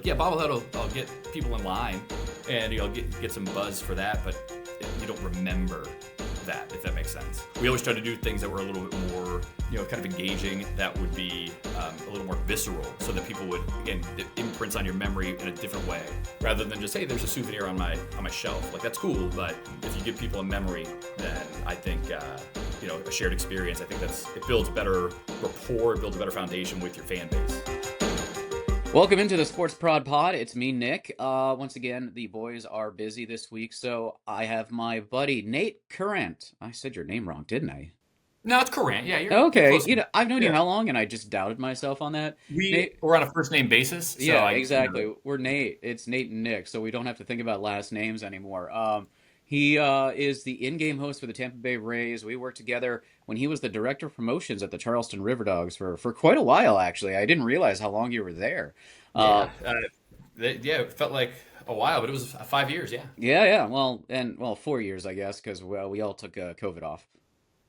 yeah, bobblehead will get people in line, and you'll get some buzz for that, but you don't remember that, if that makes sense. We always try to do things that were a little bit more, kind of engaging, that would be a little more visceral, so that people would, again, it imprints on your memory in a different way, rather than just, hey, there's a souvenir on my shelf. Like, that's cool, but if you give people a memory, then I think, a shared experience, I think it builds better rapport, it builds a better foundation with your fan base. Welcome into the Sports Prod Pod. It's me, Nick. Once again, the boys are busy this week, so I have my buddy Nate Kurant. I said your name wrong, didn't I? No, it's Kurant. Yeah, you're Okay. close. I've known you Yeah. how long, and I just doubted myself on that. Nate. We're on a first name basis, so Yeah, exactly. We're Nate. It's Nate and Nick, so we don't have to think about last names anymore. He is the in-game host for the Tampa Bay Rays. We worked together when he was the director of promotions at the Charleston RiverDogs for quite a while, actually. I didn't realize how long you were there. It felt like a while, but it was 5 years. Yeah. Yeah. Well, 4 years, I guess, because we all took COVID off.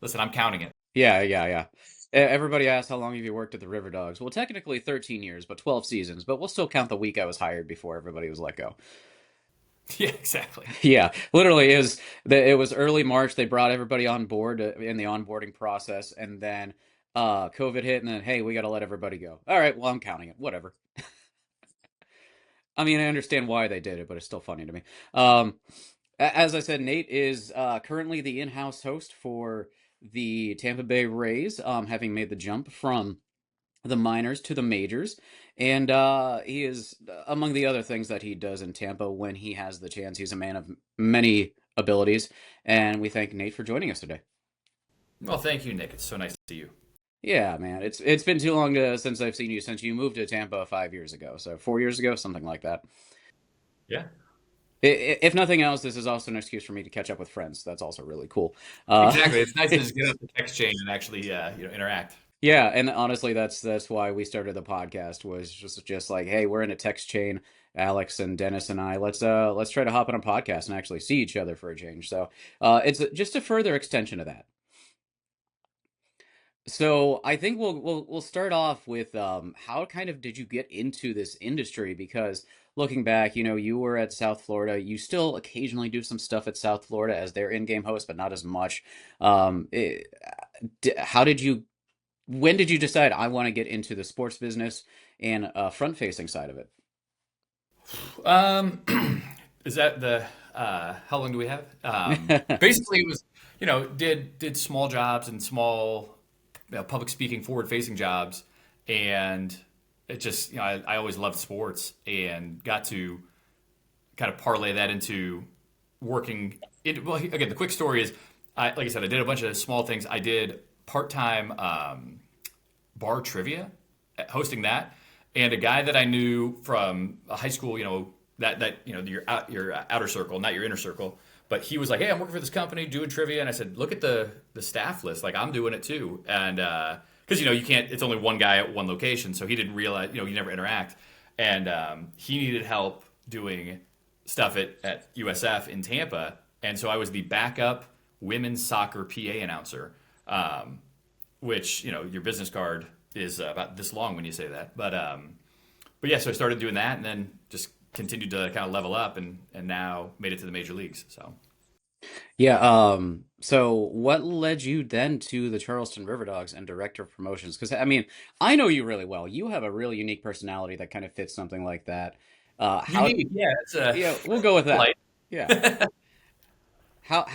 Listen, I'm counting it. Yeah. Everybody asked how long have you worked at the RiverDogs? Well, technically 13 years, but 12 seasons. But we'll still count the week I was hired before everybody was let go. Yeah, exactly. Yeah, literally, it was early March. They brought everybody on board in the onboarding process, and then COVID hit, and then, hey, we got to let everybody go. All right, well, I'm counting it. Whatever. I mean, I understand why they did it, but it's still funny to me. As I said, Nate is currently the in-house host for the Tampa Bay Rays, having made the jump from the minors to the majors. And he is, among the other things that he does in Tampa when he has the chance, he's a man of many abilities. And we thank Nate for joining us today. Well, thank you, Nick. It's so nice to see you. Yeah, man. It's been too long since I've seen you, since you moved to Tampa 5 years ago. So 4 years ago, something like that. Yeah. If nothing else, this is also an excuse for me to catch up with friends. That's also really cool. Exactly. It's nice to just get off the text chain and actually interact. Yeah, and honestly, that's why we started the podcast, was just like, hey, we're in a text chain, Alex and Dennis and I. Let's try to hop on a podcast and actually see each other for a change. So it's just a further extension of that. So I think we'll start off with how kind of did you get into this industry? Because looking back, you were at South Florida. You still occasionally do some stuff at South Florida as their in-game host, but not as much. How did you? When did you decide I want to get into the sports business and front-facing side of it? Is that the how long do we have? Basically, it was did small jobs and small public speaking, forward-facing jobs, and it just I always loved sports and got to kind of parlay that into working. Well, again, the quick story is, like I said, I did a bunch of small things. I did part-time bar trivia, hosting that, and a guy that I knew from high school, your outer circle, not your inner circle, but he was like, hey, I'm working for this company doing trivia, and I said, look at the staff list, like I'm doing it too, and because you can't, it's only one guy at one location, so he didn't realize, you never interact, and he needed help doing stuff at USF in Tampa, and so I was the backup women's soccer PA announcer. Which your business card is about this long when you say that, but yeah, so I started doing that, and then just continued to kind of level up, and now made it to the major leagues. So Yeah. So what led you then to the Charleston RiverDogs and director of promotions? Because I mean, I know you really well. You have a really unique personality that kind of fits something like that. How? unique, yeah, it's Yeah, we'll go with that. polite. Yeah. How?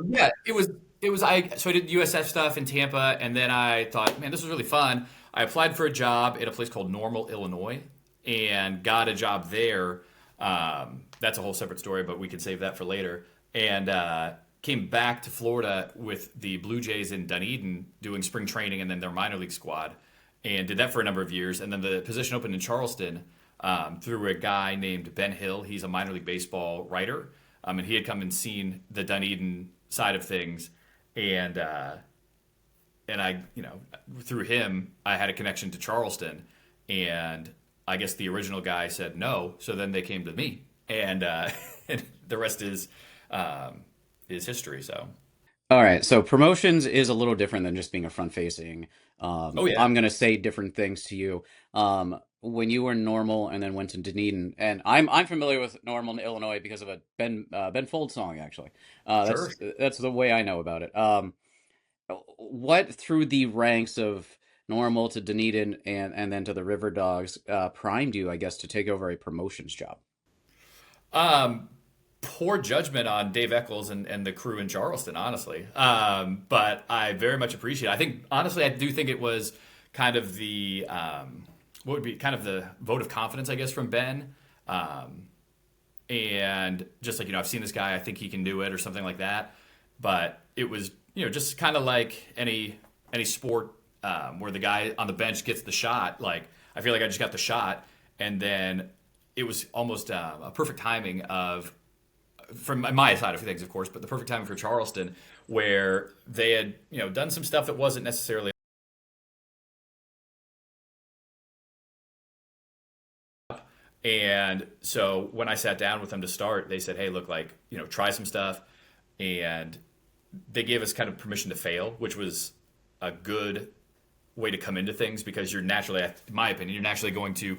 Yeah, it was I did USF stuff in Tampa, and then I thought, man, this was really fun. I applied for a job at a place called Normal, Illinois, and got a job there. That's a whole separate story, but we can save that for later. And came back to Florida with the Blue Jays in Dunedin doing spring training and then their minor league squad, and did that for a number of years. And then the position opened in Charleston through a guy named Ben Hill. He's a minor league baseball writer, and he had come and seen the Dunedin side of things, and I, through him, I had a connection to Charleston, and I guess the original guy said no, so then they came to me, and, and the rest is history. So, All right, so promotions is a little different than just being a front facing. oh yeah, I'm gonna say different things to you. when you were in Normal and then went to Dunedin, and I'm familiar with Normal in Illinois because of a Ben Folds song actually. Sure. That's the way I know about it. What through the ranks of Normal to Dunedin and then to the River Dogs primed you, I guess, to take over a promotions job? Um, Poor judgment on Dave Eccles and the crew in Charleston, honestly. But I very much appreciate it. I think, honestly, I do think it was kind of the, what would be kind of the vote of confidence, I guess, from Ben. Um, and just like, I've seen this guy, I think he can do it or something like that. But it was, just kind of like any sport where the guy on the bench gets the shot. Like, I feel like I just got the shot. And then it was almost a perfect timing of from my side of things, of course, but the perfect timing for Charleston, where they had done some stuff that wasn't necessarily. And so when I sat down with them to start, they said, "Hey, look, like try some stuff," and they gave us kind of permission to fail, which was a good way to come into things because you're naturally, in my opinion, you're naturally going to,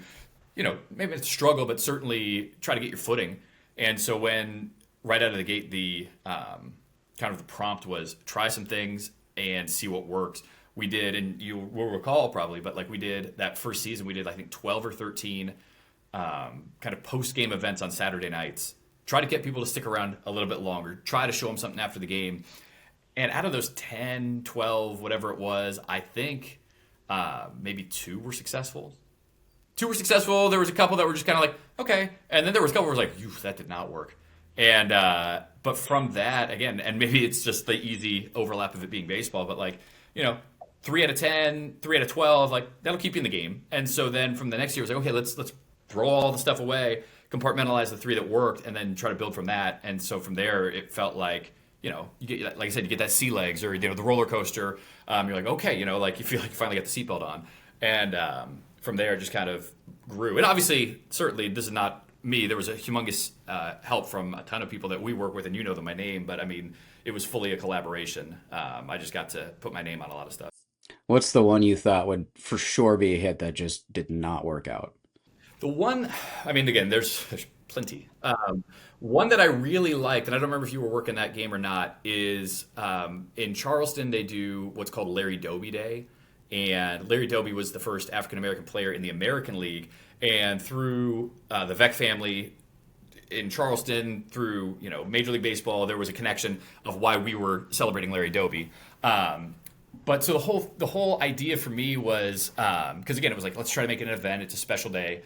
maybe it's struggle, but certainly try to get your footing. And so when right out of the gate, the kind of the prompt was try some things and see what works. We did, and you will recall probably, but like we did that first season, we did I think 12 or 13 kind of post game events on Saturday nights. Try to get people to stick around a little bit longer. Try to show them something after the game. And out of those 10, 12, whatever it was, I think maybe two were successful. Two were successful. There was a couple that were just kind of like, okay. And then there was a couple where was like, "Phew, that did not work." And but from that again, and maybe it's just the easy overlap of it being baseball, but like, you know, 3 out of 10, 3 out of 12, like that'll keep you in the game. And so then from the next year, it was like, okay, let's throw all the stuff away, compartmentalize the three that worked, and then try to build from that. And so from there, it felt like you get like I said, you get that sea legs or the roller coaster. You're like, okay, like you feel like you finally got the seatbelt on, and from there, it just kind of grew. And obviously, certainly, this is not me. There was a humongous help from a ton of people that we work with, and you know them by name. But I mean, it was fully a collaboration. I just got to put my name on a lot of stuff. What's the one you thought would for sure be a hit that just did not work out? The one, I mean, again, there's plenty. One that I really liked, and I don't remember if you were working that game or not, is in Charleston they do what's called Larry Doby Day, and Larry Doby was the first African American player in the American League, and through the Vec family in Charleston, through Major League Baseball, there was a connection of why we were celebrating Larry Doby. But so the whole idea for me was because again it was like let's try to make it an event. It's a special day,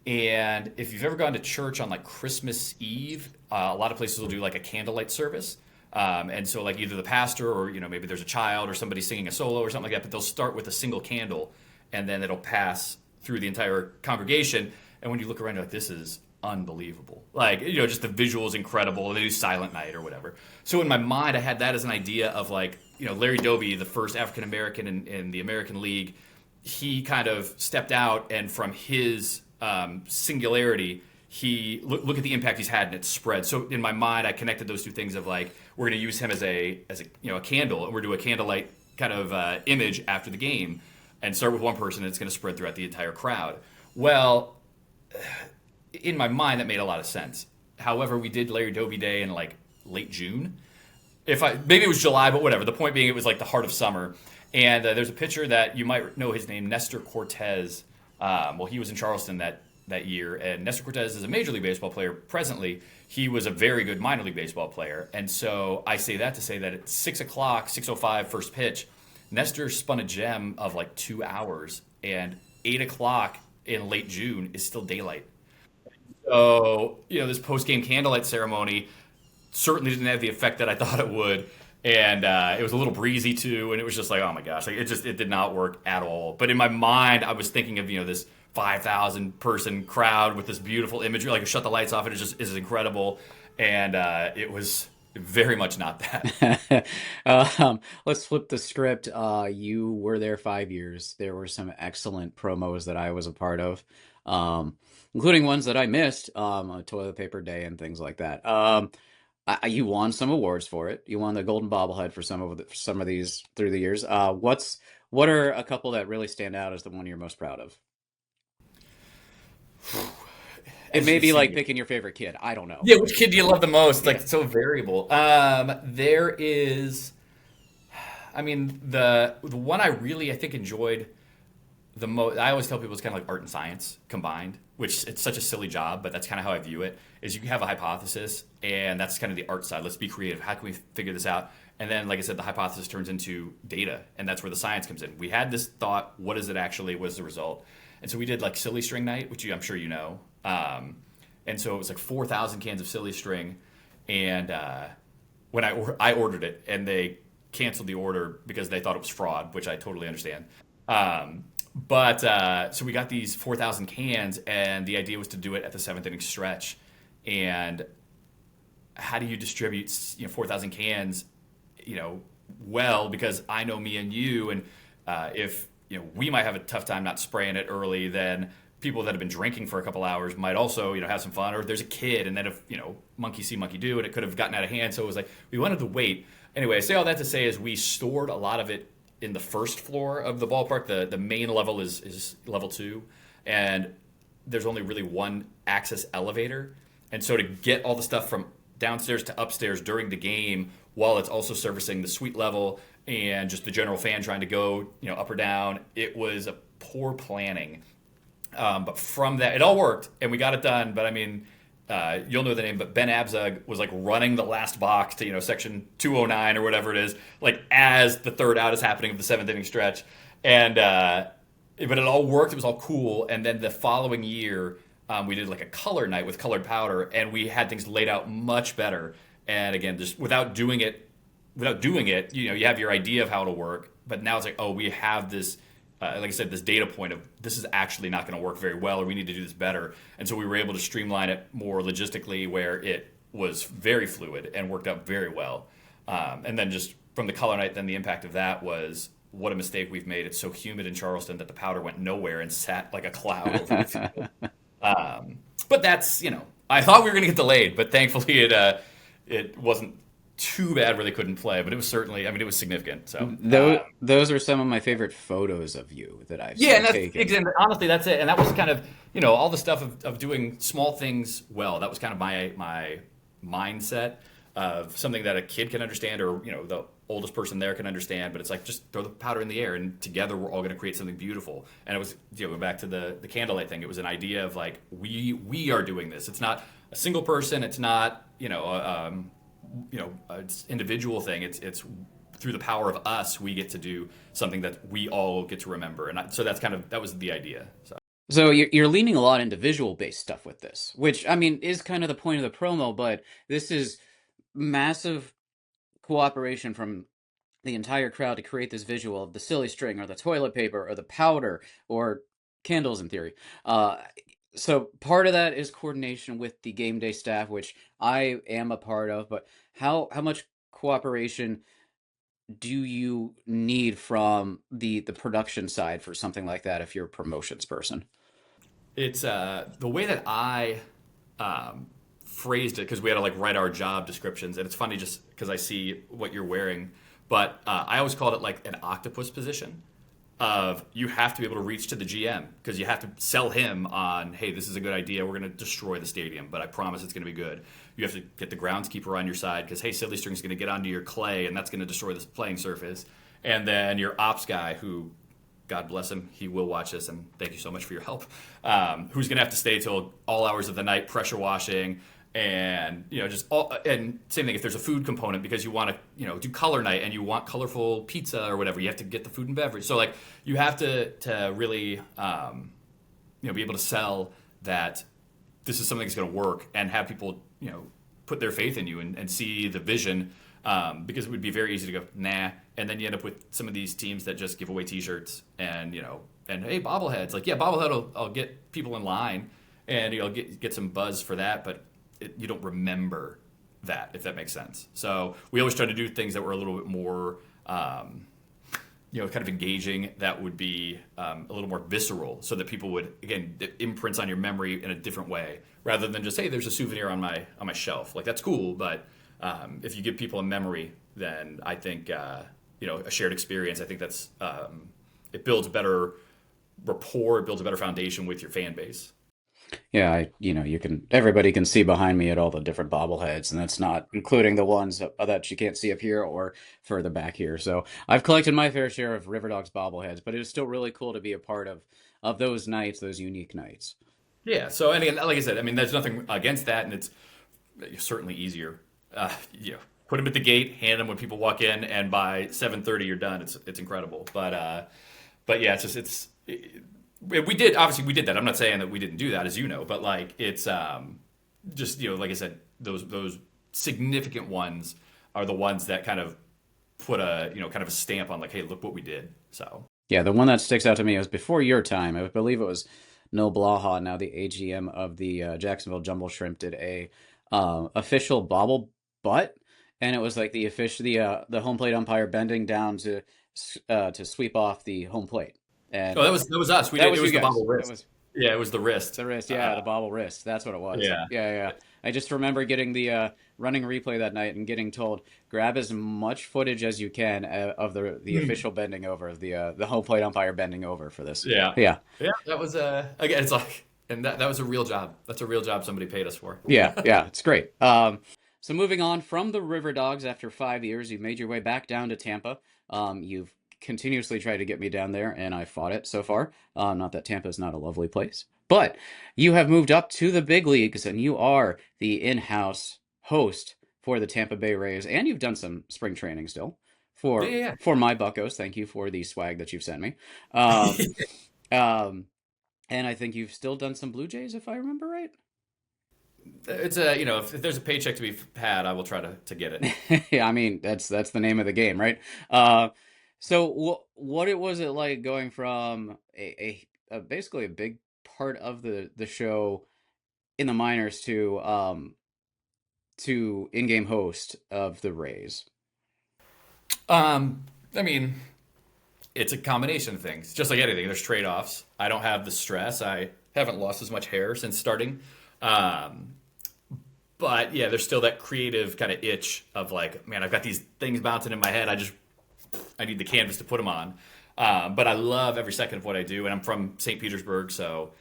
and if you've ever gone to church on like Christmas Eve, a lot of places will do like a candlelight service. And so like either the pastor or maybe there's a child or somebody singing a solo or something like that, but they'll start with a single candle and then it'll pass through the entire congregation. And when you look around, you're like, this is unbelievable. Like, just the visual is incredible. They do Silent Night or whatever. So in my mind, I had that as an idea of like, Larry Doby, the first African American in the American League, he kind of stepped out and from his singularity, he look at the impact he's had and it's spread. So in my mind, I connected those two things of like we're going to use him as a candle, and we're going to do a candlelight kind of image after the game, and start with one person, and it's going to spread throughout the entire crowd. Well, in my mind, that made a lot of sense. However, we did Larry Doby Day in like late June. If I maybe it was July, but whatever. The point being, it was like the heart of summer. And there's a pitcher that you might know his name, Nestor Cortez. Well, he was in Charleston that year, and Nestor Cortez is a Major League Baseball player presently. He was a very good minor league baseball player, and so I say that to say that at 6 o'clock, 6:05 first pitch, Nestor spun a gem of like 2 hours, and 8 o'clock in late June is still daylight. So this post game candlelight ceremony certainly didn't have the effect that I thought it would. And it was a little breezy too, and it was just like, oh my gosh, like it did not work at all. But in my mind, I was thinking of this 5,000 person crowd with this beautiful imagery, like shut the lights off, and it just is incredible. And it was very much not that. Let's flip the script. You were there 5 years. There were some excellent promos that I was a part of, including ones that I missed, on Toilet Paper Day and things like that. You won some awards for it. You won the Golden Bobblehead for some of these through the years. What are a couple that really stand out as the one you're most proud of? It As may you be like see, picking your favorite kid. I don't know. yeah, which kid do you love the most? Like Yeah. it's so variable. There is, I mean, the one I think enjoyed the most. I always tell people it's kind of like art and science combined, which it's such a silly job, but that's kind of how I view it. Is you can have a hypothesis, and that's kind of the art side. Let's be creative. How can we figure this out? And then, like I said, the hypothesis turns into data, and that's where the science comes in. We had this thought. What is it actually? What is the result? And so we did like silly string night, which I'm sure you know. And so it was like 4,000 cans of silly string, and when I ordered it, and they canceled the order because they thought it was fraud, which I totally understand. Um, but so we got these 4,000 cans, and the idea was to do it at the seventh inning stretch. And how do you distribute 4,000 cans, well? Because I know me and you, and if we might have a tough time not spraying it early, then people that have been drinking for a couple hours might also have some fun. Or there's a kid, and then if monkey see monkey do, and it could have gotten out of hand. So it was like we wanted to wait. Anyway, I say all that to say is we stored a lot of it in the first floor of the ballpark. The main level is level 2, and there's only really one access elevator. And so to get all the stuff from downstairs to upstairs during the game, while it's also servicing the suite level and just the general fan trying to go up or down, it was a poor planning. But from that, it all worked, and we got it done. But I mean, you'll know the name, but Ben Abzug was like running the last box to section 209 or whatever it is, like as the third out is happening of the seventh inning stretch, and but it all worked. It was all cool, and then the following year, we did like a color night with colored powder, and we had things laid out much better. And again, just without doing it, you have your idea of how it'll work, but now it's like, oh, we have this. Like I said, this data point of this is actually not going to work very well, or we need to do this better. And so we were able to streamline it more logistically, where it was very fluid and worked out very well. And then just from the color night, then the impact of that was what a mistake we've made. It's so humid in Charleston that the powder went nowhere and sat like a cloud over the field. But that's I thought we were going to get delayed, but thankfully it wasn't too bad where they couldn't play, but it was certainly, I mean, it was significant. So, Those are some of my favorite photos of you that I've yeah, seen and that's taken. exactly, honestly, that's it. And that was kind of, all the stuff of doing small things well. That was kind of my mindset of something that a kid can understand, or, the oldest person there can understand. But it's like, just throw the powder in the air, and together we're all going to create something beautiful. And it was, going back to the candlelight thing, it was an idea of like, we are doing this. It's not a single person. It's not, it's individual thing. It's through the power of us, we get to do something that we all get to remember. And so that was the idea. So So you're leaning a lot into visual based stuff with this, which I mean is kind of the point of the promo, but this is massive cooperation from the entire crowd to create this visual of the silly string or the toilet paper or the powder or candles in theory. So part of that is coordination with the game day staff, which I am a part of, but how much cooperation do you need from the production side for something like that if you're a promotions person? it's the way that I phrased it, because we had to like write our job descriptions, and it's funny just because I see what you're wearing, but I always called it like an octopus position. Of you have to be able to reach to the GM, because you have to sell him on, hey, this is a good idea. We're going to destroy the stadium, but I promise it's going to be good. You have to get the groundskeeper on your side, because hey, silly string's going to get onto your clay, and that's going to destroy this playing surface. And then your ops guy, who, God bless him, he will watch this, and thank you so much for your help. Who's going to have to stay till all hours of the night, pressure washing, and just all. And same thing if there's a food component, because you want to do color night and you want colorful pizza or whatever, you have to get the food and beverage. So like you have to really be able to sell that this is something that's going to work, and have people put their faith in you, and see the vision. Because it would be very easy to go nah, and then you end up with some of these teams that just give away T-shirts and and hey, bobbleheads, like, yeah, bobblehead I'll get people in line, and get some buzz for that, but you don't remember that, if that makes sense. So we always try to do things that were a little bit more kind of engaging, that would be a little more visceral, so that people would, again, it imprints on your memory in a different way, rather than just, hey, there's a souvenir on my shelf. Like, that's cool, but if you give people a memory, then I think a shared experience, I think that's it builds better rapport, it builds a better foundation with your fan base. Yeah, you can everybody can see behind me at all the different bobbleheads, and that's not including the ones that you can't see up here or further back here. So I've collected my fair share of RiverDogs bobbleheads, but it is still really cool to be a part of those nights, those unique nights. Yeah. So, and again, like I said, I mean, there's nothing against that, and it's certainly easier. You know, put them at the gate, hand them when people walk in, and by 7:30 you're done. It's incredible. But yeah, it's just we did obviously we did that. I'm not saying that we didn't do that, as you know, but like it's just like I said, those significant ones are the ones that kind of put a kind of a stamp on like, hey, look what we did. So Yeah, the one that sticks out to me was before your time. I believe it was Noel Blaha, now the AGM of the Jacksonville Jumble Shrimp, did a official bobble butt, and it was like the home plate umpire bending down to sweep off the home plate, and oh, that was us. We that did it was you was the guys. bobble That wrist. was Yeah, it was the wrist. the wrist, yeah, the bobble wrist. That's what it was. Yeah. Yeah, yeah. I just remember getting the running replay that night and getting told grab as much footage as you can of the official bending over of the home plate umpire bending over for this. Yeah. Yeah, Yeah. That was again. It's like, and that was a real job. That's a real job somebody paid us for. yeah, yeah. It's great. So moving on from the River Dogs after 5 years, you've made your way back down to Tampa. You've continuously tried to get me down there, and I fought it so far. Not that Tampa is not a lovely place, but you have moved up to the big leagues, and you are the in-house host for the Tampa Bay Rays, and you've done some spring training still Yeah. for Yeah. for my Buccos. Thank you for the swag that you've sent me. Um, Yeah. um, and I think you've still done some Blue Jays, if I remember right. It's a if there's a paycheck to be had, I will try to get it. Yeah, I mean that's the name of the game, right? Uh, so what it was it like going from a basically a big part of the show in the minors to in-game host of the Rays? I mean, it's a combination of things. Just like anything, there's trade-offs. I don't have the stress. I haven't lost as much hair since starting. Um, but yeah, there's still that creative kind of itch of like, man, I've got these things bouncing in my head. I need the canvas to put them on. But I love every second of what I do, and I'm from St. Petersburg, so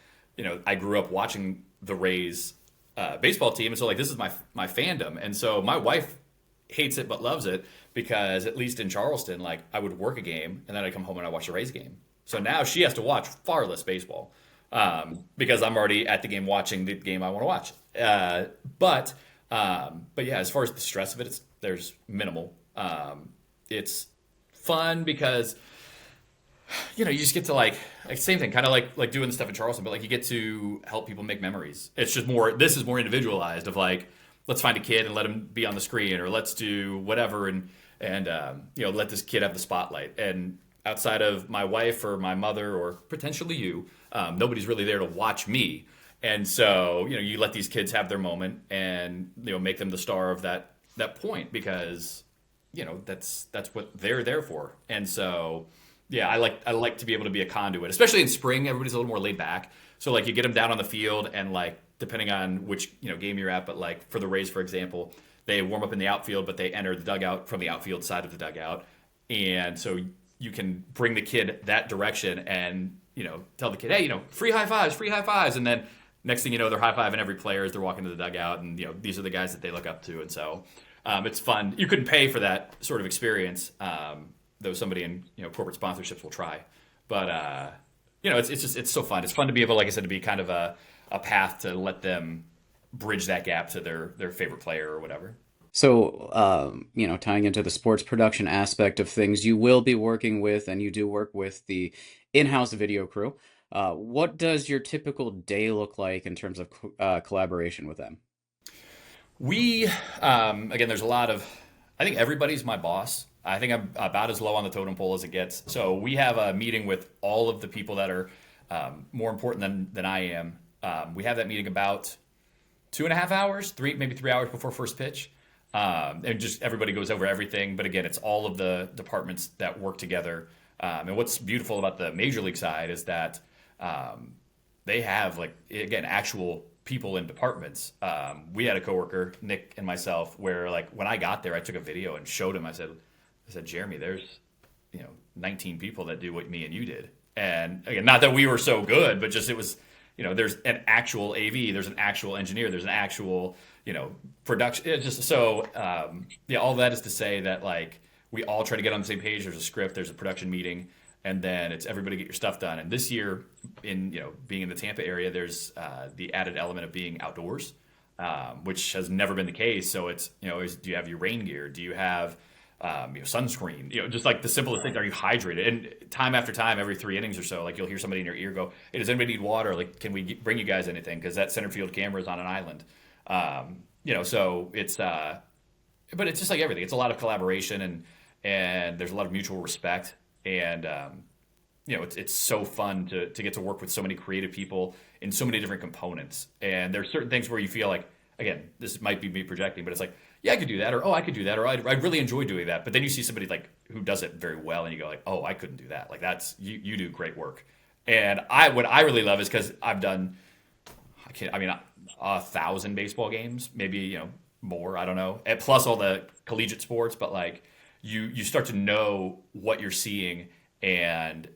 I grew up watching the Rays baseball team, and so like this is my fandom, and so my wife hates it but loves it because at least in Charleston, like I would work a game and then I'd come home and I watch the Rays game. So now she has to watch far less baseball because I'm already at the game watching the game I want to watch. But yeah, as far as the stress of it, there's minimal. It's fun because you just get to like same thing, kind of like doing the stuff in Charleston, but like you get to help people make memories. It's just more. This is more individualized. Of like, let's find a kid and let him be on the screen, or let's do whatever, and let this kid have the spotlight. And outside of my wife or my mother or potentially you, nobody's really there to watch me. And so you let these kids have their moment and make them the star of that point because that's what they're there for. And so yeah, I like to be able to be a conduit, especially in spring. Everybody's a little more laid back, so like you get them down on the field, and like depending on which game you're at, but like for the Rays, for example, they warm up in the outfield, but they enter the dugout from the outfield side of the dugout, and so you can bring the kid that direction and tell the kid, hey, free high fives, and then next thing you know, they're high fiving every player as they're walking to the dugout, and these are the guys that they look up to, and so it's fun. You couldn't pay for that sort of experience. Though somebody in corporate sponsorships will try, but it's so fun. It's fun to be able, like I said, to be kind of a path to let them bridge that gap to their favorite player or whatever. So, tying into the sports production aspect of things, you will be working with, and you do work with the in-house video crew. What does your typical day look like in terms of collaboration with them? We again, there's a lot of. I think everybody's my boss. I think I'm about as low on the totem pole as it gets. So we have a meeting with all of the people that are more important than I am. We have that meeting about 2.5 hours, maybe 3 hours before first pitch. And just everybody goes over everything. But again, it's all of the departments that work together. And what's beautiful about the major league side is that they have, like, again, actual people in departments. We had a coworker, Nick and myself, where like when I got there, I took a video and showed him. I said, Jeremy, there's 19 people that do what me and you did. And again, not that we were so good, but just it was there's an actual AV, there's an actual engineer, there's an actual, production. It's just so, yeah, all that is to say that like we all try to get on the same page. There's a script, there's a production meeting, and then it's everybody get your stuff done. And this year, being in the Tampa area, there's the added element of being outdoors, which has never been the case. So it's, do you have your rain gear? Do you have sunscreen? Just like the simplest things. Are you hydrated? And time after time, every 3 innings or so, like you'll hear somebody in your ear go, "Hey, does anybody need water? Like, can we bring you guys anything? Because that center field camera is on an island." So it's, but it's just like everything. It's a lot of collaboration and there's a lot of mutual respect and it's so fun to get to work with so many creative people in so many different components. And there's certain things where you feel like, again, this might be me projecting, but it's like, yeah, I could do that, or oh, I could do that, or I'd really enjoy doing that. But then you see somebody like who does it very well, and you go like, oh, I couldn't do that. Like that's you do great work. And what I really love is because I've done, I mean, 1,000 baseball games, maybe more, I don't know, and plus all the collegiate sports. But like you start to know what you're seeing, and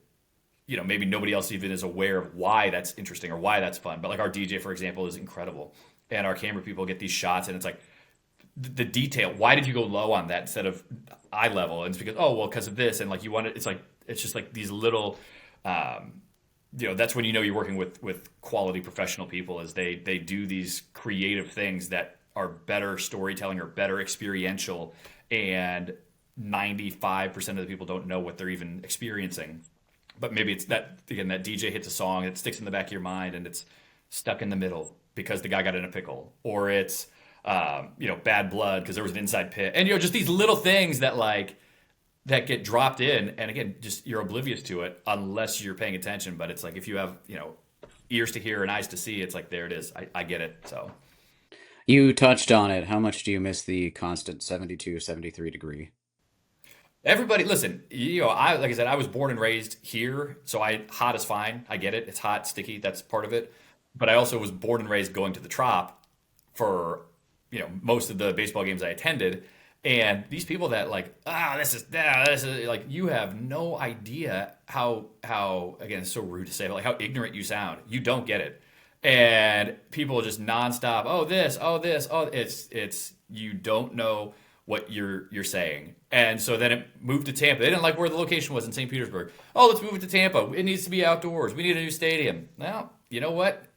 maybe nobody else even is aware of why that's interesting or why that's fun. But like our DJ, for example, is incredible, and our camera people get these shots, and it's like the detail. Why did you go low on that instead of eye level? And it's because, oh well, because of this, and like you want it. It's just like these little. That's when you're working with quality professional people, as they do these creative things that are better storytelling or better experiential, and 95% of the people don't know what they're even experiencing. But maybe it's that, again, that DJ hits a song, it sticks in the back of your mind, and it's stuck in the middle because the guy got in a pickle, or it's bad blood because there was an inside pit, and just these little things that that get dropped in, and again, just you're oblivious to it unless you're paying attention. But it's like if you have ears to hear and eyes to see, it's like there it is. I get it. So You touched on it. How much do you miss the constant 72, 73 degree? everybody, listen. I like I said, I was born and raised here, so hot is fine. I get it. It's hot, sticky. That's part of it. But I also was born and raised going to the Trop for most of the baseball games I attended. And these people that like, this is like, you have no idea how again, it's so rude to say, but like how ignorant you sound. You don't get it. And people just nonstop, it's you don't know what you're saying. And so then it moved to Tampa. They didn't like where the location was in St. Petersburg. Oh, let's move it to Tampa. It needs to be outdoors. We need a new stadium. Well, you know what?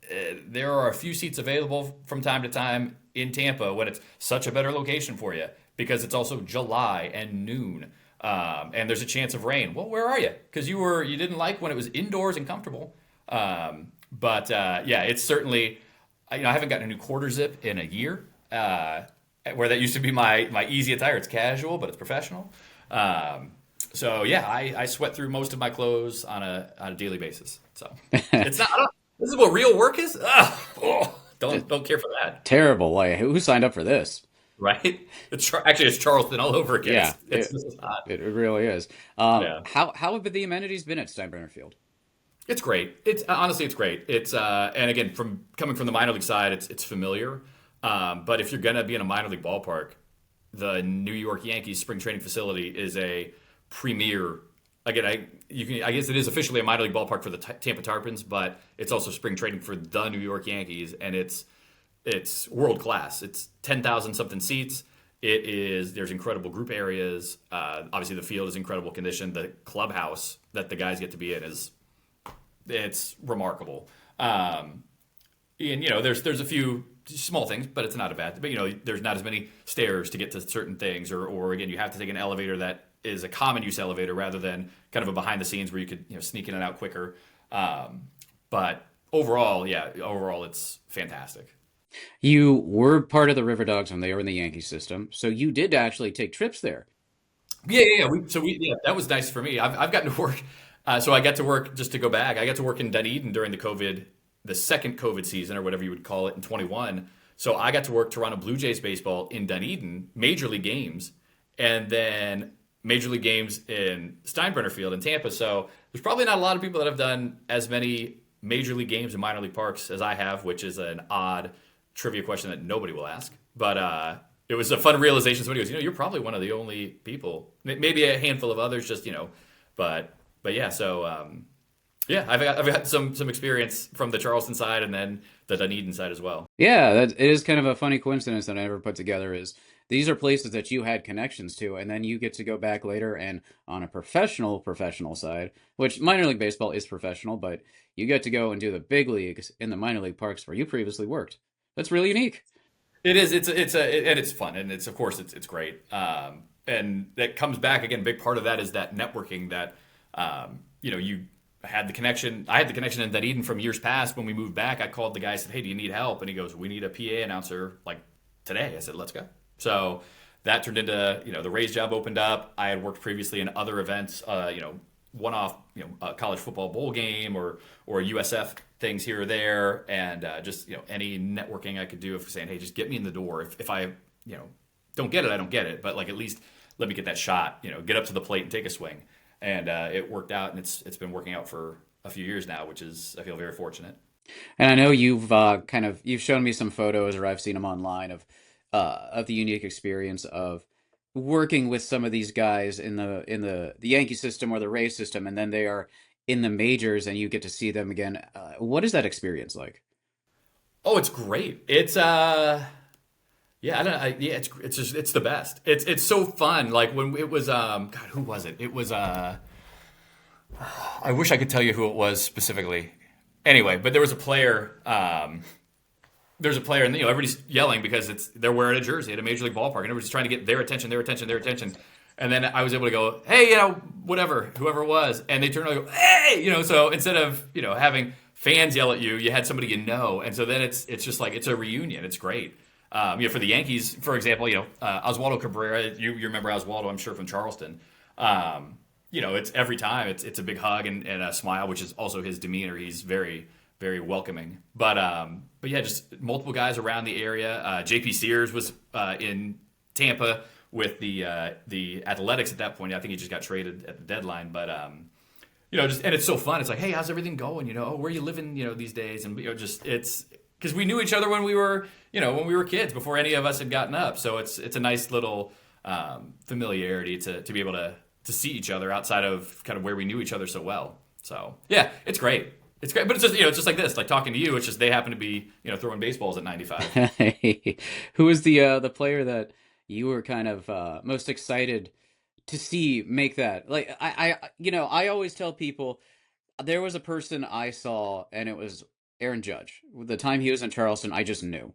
There are a few seats available from time to time in Tampa when it's such a better location for you, because it's also July and noon, and there's a chance of rain. Well, where are you? Because you didn't like when it was indoors and comfortable. Yeah, it's certainly. I haven't gotten a new quarter zip in a year. Where that used to be my easy attire. It's casual, but it's professional. So yeah, I sweat through most of my clothes on a daily basis. So it's not. This is what real work is. Ugh, don't care for that. Terrible. Like, who signed up for this? Right? Actually it's Charleston all over again. Yeah, It's just hot. it really is. Yeah. How have the amenities been at Steinbrenner Field? It's great. It's honestly, it's great. It's and again, from coming from the minor league side, it's familiar. But if you're gonna be in a minor league ballpark, the New York Yankees spring training facility is a premier. Again, I guess it is officially a minor league ballpark for the Tampa Tarpons, but it's also spring training for the New York Yankees, and it's world class. It's 10,000 something seats. There's incredible group areas. Obviously, the field is incredible condition. The clubhouse that the guys get to be in it's remarkable. And there's a few small things, but it's not a bad. But there's not as many stairs to get to certain things, or again, you have to take an elevator that is a common use elevator rather than kind of a behind the scenes where you could sneak in and out quicker. But overall, it's fantastic. You were part of the RiverDogs when they were in the Yankee system, so you did actually take trips there. Yeah. That was nice for me. I've gotten to work. So I got to work, just to go back. I got to work in Dunedin during the second COVID season, or whatever you would call it, in 21. So I got to work Toronto Blue Jays baseball in Dunedin, major league games, and then major league games in Steinbrenner Field in Tampa. So there's probably not a lot of people that have done as many major league games in minor league parks as I have, which is an odd trivia question that nobody will ask. But it was a fun realization. Somebody goes, you're probably one of the only people, maybe a handful of others, just. But yeah. So Yeah, I've got some experience from the Charleston side and then the Dunedin side as well. Yeah, that it is kind of a funny coincidence that I never put together is these are places that you had connections to, and then you get to go back later and on a professional side, which minor league baseball is professional, but you get to go and do the big leagues in the minor league parks where you previously worked. That's really unique. It is. And it's fun, and it's of course it's great. And that comes back again. A big part of that is that networking that you had the connection. I had the connection in Dunedin from years past. When we moved back, I called the guy. Said, "Hey, do you need help?" And he goes, "We need a PA announcer like today." I said, "Let's go." So that turned into the Rays job opened up. I had worked previously in other events. One off a college football bowl game or USF things here or there, and just any networking I could do of saying, hey, just get me in the door. If I don't get it, I don't get it, but like at least let me get that shot. Get up to the plate and take a swing, and it worked out, and it's been working out for a few years now, which is I feel very fortunate. And I know you've you've shown me some photos or I've seen them online of the unique experience of working with some of these guys in the Yankee system or the Ray system, and then they are in the majors and you get to see them again. What is that experience like? Oh, it's great. It's yeah, I don't yeah, it's just it's the best. It's so fun. Like when it was God, who was it? It was I wish I could tell you who it was specifically. Anyway, but there was a player. There's a player, and everybody's yelling because they're wearing a jersey at a major league ballpark, and everybody's trying to get their attention, their attention, their attention. And then I was able to go, hey, whatever, whoever it was, and they turn around and go, hey, So instead of having fans yell at you, you had somebody and so then it's just like it's a reunion. It's great. For the Yankees, for example, Oswaldo Cabrera. You remember Oswaldo, I'm sure from Charleston. It's every time it's a big hug and a smile, which is also his demeanor. He's very very welcoming. But yeah, just multiple guys around the area. JP Sears was in Tampa with the Athletics at that point. I think he just got traded at the deadline, but just and it's so fun. It's like, hey, how's everything going? Oh, where are you living? These days, and just it's because we knew each other when we were kids before any of us had gotten up. So it's a nice little familiarity to be able to see each other outside of kind of where we knew each other so well. So yeah, it's great. It's great, but it's just it's just like this, like talking to you. It's just they happen to be throwing baseballs at 95. Who was the player that you were kind of most excited to see make that? Like I always tell people there was a person I saw and it was Aaron Judge. The time he was in Charleston, I just knew.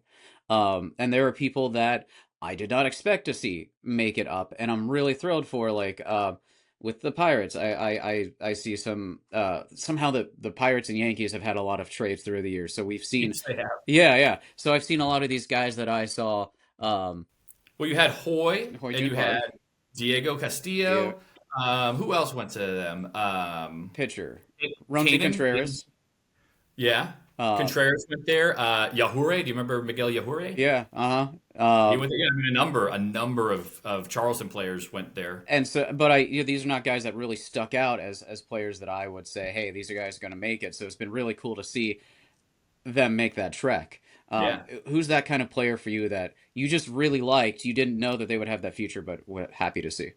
And there are people that I did not expect to see make it up, and I'm really thrilled for with the Pirates. I see some somehow the Pirates and Yankees have had a lot of trades through the years. So we've seen Yes, they have. yeah. So I've seen a lot of these guys that I saw Well, you had Hoy Hoy and Jun you Park, had Diego yeah, Castillo. Who else went to them? pitcher, Roansy Caden. Contreras. Yeah. Uh, Contreras went there. Yahure. Do you remember Miguel Yahure? yeah, uh-huh. He went there. Yeah, I mean, a number of Charleston players went there. And so, but these are not guys that really stuck out as players that I would say, hey, these are guys going to make it. So it's been really cool to see them make that trek. Yeah. Who's that kind of player for you that you just really liked? You didn't know that they would have that future, but were happy to see.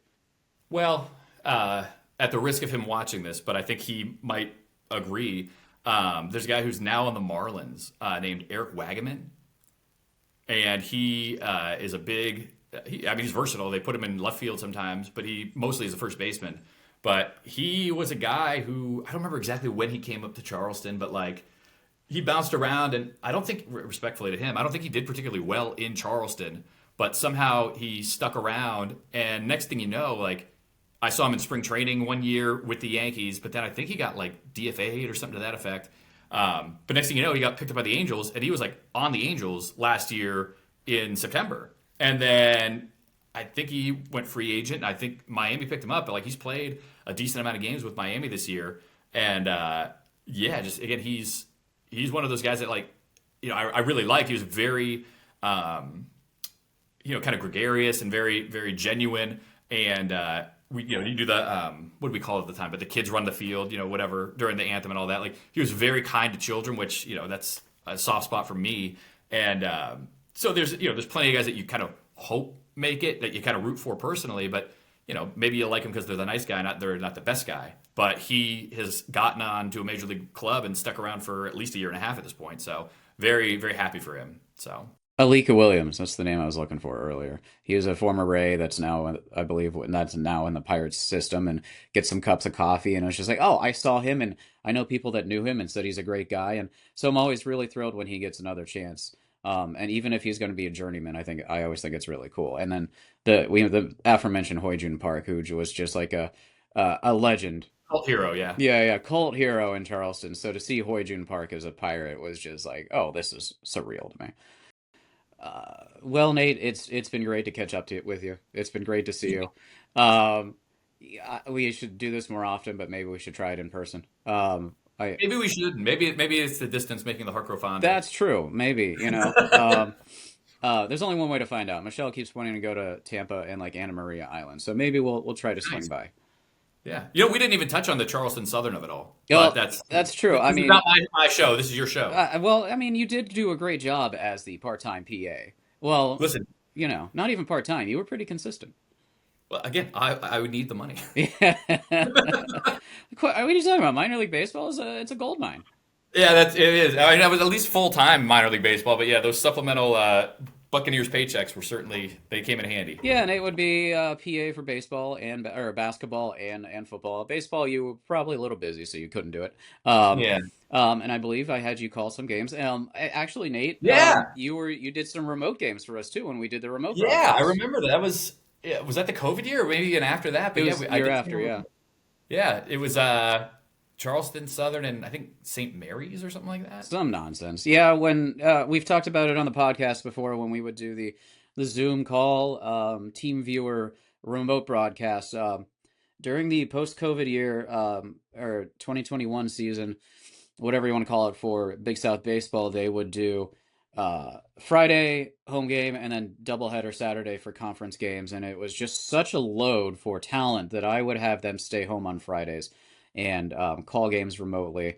Well, at the risk of him watching this, but I think he might agree. There's a guy who's now on the Marlins named Eric Wagaman, and he is a big. I mean, he's versatile. They put him in left field sometimes, but he mostly is a first baseman. But he was a guy who I don't remember exactly when he came up to Charleston, but like he bounced around, and I don't think, respectfully to him, I don't think he did particularly well in Charleston, but somehow he stuck around. And next thing you know, like I saw him in spring training one year with the Yankees, but then I think he got like DFA'd or something to that effect. But next thing you know, he got picked up by the Angels, and he was like on the Angels last year in September. And then I think he went free agent. I think Miami picked him up, but like he's played a decent amount of games with Miami this year. And yeah, just again, he's one of those guys that like I really like. He was very kind of gregarious and very very genuine. And you do the what do we call it at the time? But the kids run the field, whatever during the anthem and all that. Like he was very kind to children, which that's a soft spot for me. And so there's plenty of guys that you kind of hope make it, that you kind of root for personally. But maybe you like him because they're the nice guy, not they're not the best guy. But he has gotten on to a major league club and stuck around for at least a year and a half at this point. So very, very happy for him. So Alika Williams, that's the name I was looking for earlier. He is a former Ray that's now, I believe, that's now in the Pirates system and gets some cups of coffee. And it was just like, oh, I saw him and I know people that knew him and said he's a great guy. And so I'm always really thrilled when he gets another chance. And even if he's going to be a journeyman, I always think it's really cool. And then we have the aforementioned Hoijun Park, who was just like a legend. cult hero, yeah. Yeah, yeah, cult hero in Charleston. So to see Hoijun Park as a Pirate was just like, oh, this is surreal to me. Well, Nate, it's been great to catch up with you. It's been great to see you. Yeah, we should do this more often, but maybe we should try it in person. I Maybe we should. Maybe it's the distance making the heart grow fonder. That's true. Maybe there's only one way to find out. Michelle keeps wanting to go to Tampa and like Anna Maria Island, so maybe we'll try to swing Nice. by. Yeah. We didn't even touch on the Charleston Southern of it all, but Well, that's that's true. this I is mean, not my show. This is your show. well, I mean, you did do a great job as the part-time PA. Well, Listen, not even part-time. You were pretty consistent. well, again, I would need the money. Yeah. What are you talking about? Minor league baseball it's a gold mine. Yeah, it is. I mean, I was at least full time minor league baseball, but yeah, those supplemental Buccaneers paychecks were certainly they came in handy. Yeah, and it would be PA for baseball and or basketball and football. Baseball, you were probably a little busy, so you couldn't do it. Um, Yeah. and I believe I had you call some games. Actually, Nate, Yeah. you did some remote games for us too when we did the remote Yeah, I broadcast. remember that. That was yeah, was that the COVID year or maybe even after that? It But yeah, was I year did. after, yeah. Yeah, it was Charleston Southern and I think St. Mary's or something like that. Some nonsense. Yeah, when we've talked about it on the podcast before when we would do the Zoom call, team viewer remote broadcast during the post-COVID year or 2021 season, whatever you want to call it for Big South baseball, they would do Friday home game and then doubleheader Saturday for conference games, and it was just such a load for talent that I would have them stay home on Fridays and call games remotely,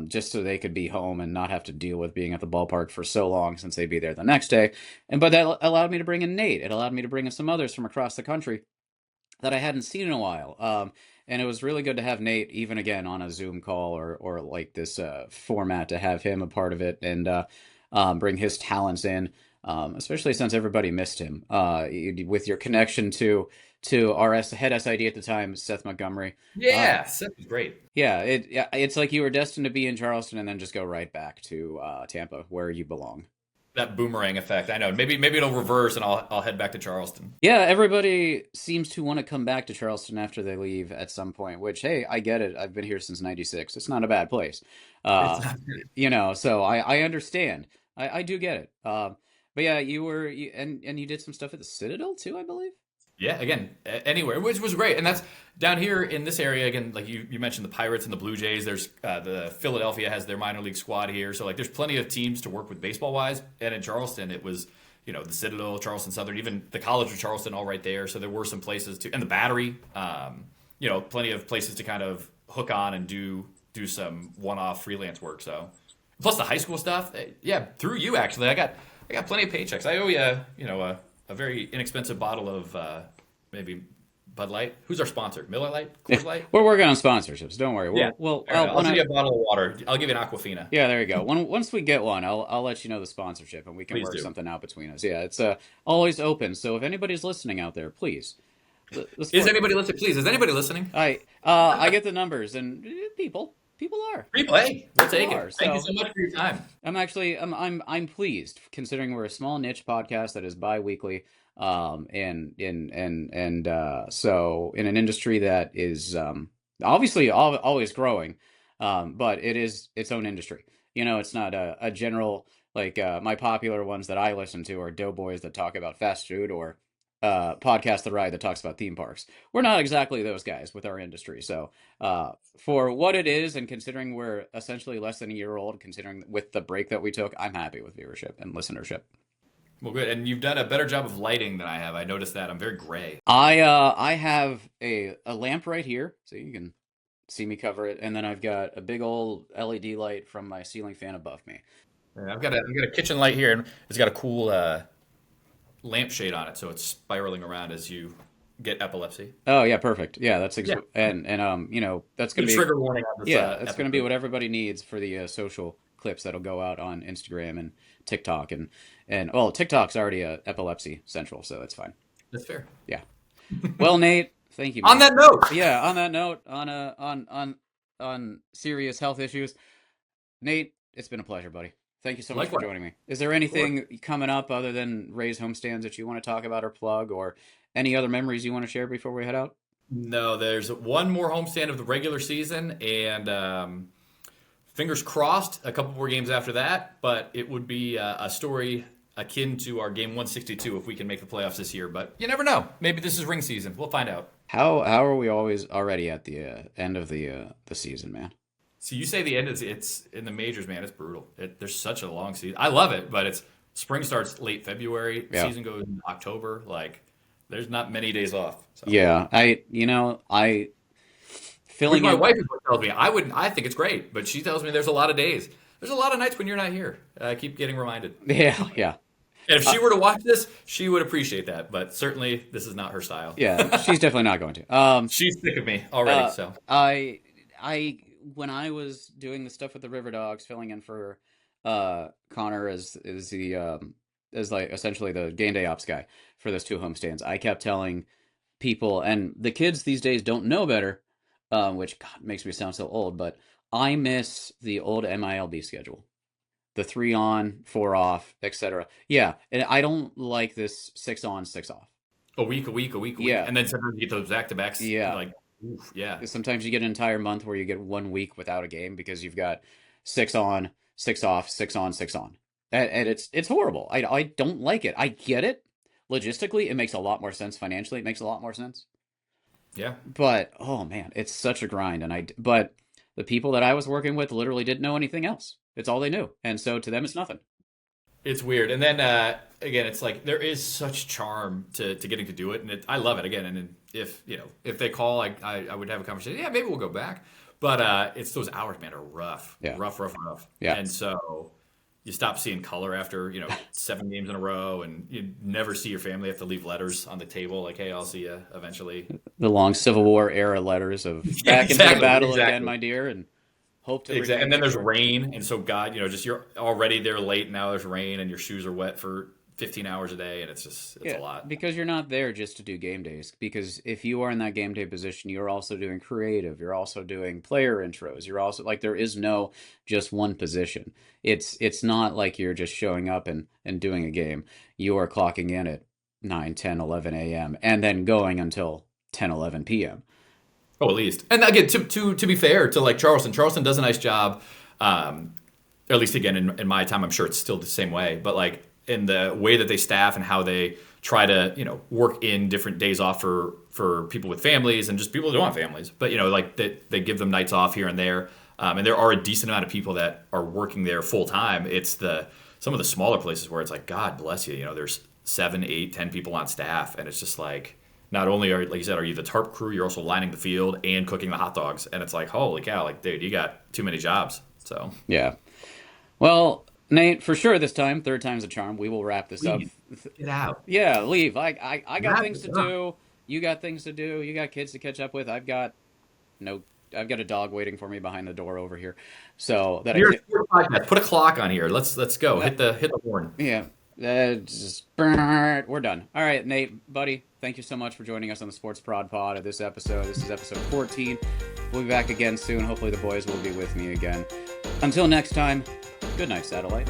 just so they could be home and not have to deal with being at the ballpark for so long since they'd be there the next day. And but that allowed me to bring in Nate. It allowed me to bring in some others from across the country that I hadn't seen in a while. And it was really good to have Nate, even again on a Zoom call or like this format, to have him a part of it and bring his talents in, especially since everybody missed him. With your connection to our head SID at the time, Seth Montgomery. Uh, Yeah, that was great. yeah, it's like you were destined to be in Charleston and then just go right back to Tampa, where you belong. That boomerang effect. I know. Maybe it'll reverse and I'll head back to Charleston. Yeah, everybody seems to want to come back to Charleston after they leave at some point, which, hey, I get it. I've been here since '96. It's not a bad place. It's Uh, so I understand. I do get it. But yeah, and you did some stuff at the Citadel too, I believe. Yeah, again, anywhere, which was great. And that's down here in this area, again, like you mentioned the Pirates and the Blue Jays. There's the Philadelphia has their minor league squad here. So, like, there's plenty of teams to work with baseball wise. And in Charleston, it was, the Citadel, Charleston Southern, even the College of Charleston, all right there. So there were some places to, and the Battery, plenty of places to kind of hook on and do some one off freelance work. So, plus the high school stuff, yeah, through you actually, I got plenty of paychecks. I owe you, a very inexpensive bottle of maybe Bud Light. Who's our sponsor? Miller Lite, Yeah, Coors Light. we're working on sponsorships. Don't worry. Yeah. All right, I'll When give you a bottle of water. I'll give you an Aquafina. yeah, there you go. Once we get one, I'll let you know the sponsorship, and we can Please work do. something out between us. Yeah, it's always open. So if anybody's listening out there, please. The Is sport. anybody listening? Please, is anybody listening? I get the numbers, and people are. People, hey, we'll People take are. it. Thank you So so much for your time. I'm pleased considering we're a small niche podcast that is bi-weekly, so in an industry that is obviously always growing, but it is its own industry. It's not a general like my popular ones that I listen to are doughboys that talk about fast food or podcast The Ride that talks about theme parks. We're not exactly those guys with our industry. So for what it is, and considering we're essentially less than a year old, considering with the break that we took, I'm happy with viewership and listenership. Well, good. And you've done a better job of lighting than I have. I noticed that. I'm very gray. I have a lamp right here, so you can see me cover it, and then I've got a big old LED light from my ceiling fan above me. Yeah, I've got a kitchen light here, and it's got a cool lampshade on it, so it's spiraling around as you get epilepsy. Oh yeah, perfect. Yeah, Yeah, and that's gonna good be trigger warning on this yeah, that's gonna be episode. what everybody needs for the social clips that'll go out on Instagram and TikTok and well, TikTok's already epilepsy central, so it's fine. That's fair. Yeah. Well, Nate, thank you, On man. that note, Yeah. On that note, on serious health issues, Nate, it's been a pleasure, buddy. Thank you so much for likewise, joining me. Is there of course. anything coming up other than Ray's homestands that you want to talk about or plug, or any other memories you want to share before we head out? No, there's one more homestand of the regular season, and fingers crossed, a couple more games after that. But it would be a story akin to our game 162 if we can make the playoffs this year. But you never know. Maybe this is ring season. We'll find out. How are we always already at the end of the season, man? So you say the end is it's in the majors, man. It's brutal. There's such a long season. I love it, but it's spring starts late February. Yeah. Season goes in October. Like there's not many days off. So. Yeah, I Which filling my in. wife is what tells me. I wouldn't. I think it's great, but she tells me there's a lot of days. There's a lot of nights when you're not here. I keep getting reminded. Yeah, yeah. And if Uh, she were to watch this, she would appreciate that. But certainly, this is not her style. yeah, she's definitely not going to. She's sick of me already. So I when I was doing the stuff with the River Dogs, filling in for Connor as the as like essentially the game day ops guy for those two homestands, I kept telling people, and the kids these days don't know better, which God makes me sound so old, but I miss the old MILB schedule, the 3 on, 4 off, etc. Yeah, and I don't like this 6 on, 6 off. a week, a week, a week, a week, Yeah, and then sometimes you get those back to backs. yeah. Like, oof, yeah, Sometimes you get an entire month where you get 1 week without a game because you've got 6 on, 6 off, 6 on, 6 on, and it's horrible. I don't like it. I get it. Logistically, it makes a lot more sense. Financially, it makes a lot more sense. yeah. But oh man, it's such a grind. But the people that I was working with literally didn't know anything else. It's all they knew, and so to them, it's nothing. It's weird. And then again, it's like there is such charm to getting to do it, and I love it again. And then if they call, I would have a conversation. Yeah, maybe we'll go back. But it's those hours, man, are rough, Yeah, rough, rough, rough. yeah. And so you stop seeing color after 7 games in a row, and you never see your family. You have to leave letters on the table like, "Hey, I'll see you eventually." The long Civil War era letters of Yeah, back into the exactly, battle again, exactly. my dear, and hope to Exactly. return And then there's victory. rain, and so God, just you're already there late. Now there's rain, and your shoes are wet for 15 hours a day, and it's a Yeah, lot. because you're not there just to do game days. Because if you are in that game day position, you're also doing creative. You're also doing player intros. You're also like there is no just one position. It's not like you're just showing up and doing a game. You are clocking in at 9, 10, 11 a.m. and then going until 10, 11 p.m. Oh, at least. And again, to be fair to like Charleston does a nice job. Or at least again in my time, I'm sure it's still the same way. But like in the way that they staff and how they try to work in different days off for people with families and just people who don't have families. But like they give them nights off here and there. And there are a decent amount of people that are working there full time. It's some of the smaller places where it's like, God bless you. There's 7, 8, 10 people on staff, and it's just like not only are, like you said, are you the tarp crew, you're also lining the field and cooking the hot dogs, and it's like, holy cow, like dude, you got too many jobs. So Yeah. Well, Nate, for sure this time, third time's a charm. We will wrap this up. please get out, Yeah, leave. I got wrap things to it up. do. You got things to do. You got kids to catch up with. No, I've got a dog waiting for me behind the door over here, so that I Here's can't. your podcast. Put a clock on here. Let's go. Uh, Hit the horn. yeah, we're done. All right, Nate, buddy, thank you so much for joining us on the Sports Prod Pod of this episode. This is episode 14. We'll be back again soon. Hopefully, the boys will be with me again. Until next time, good night, Satellite.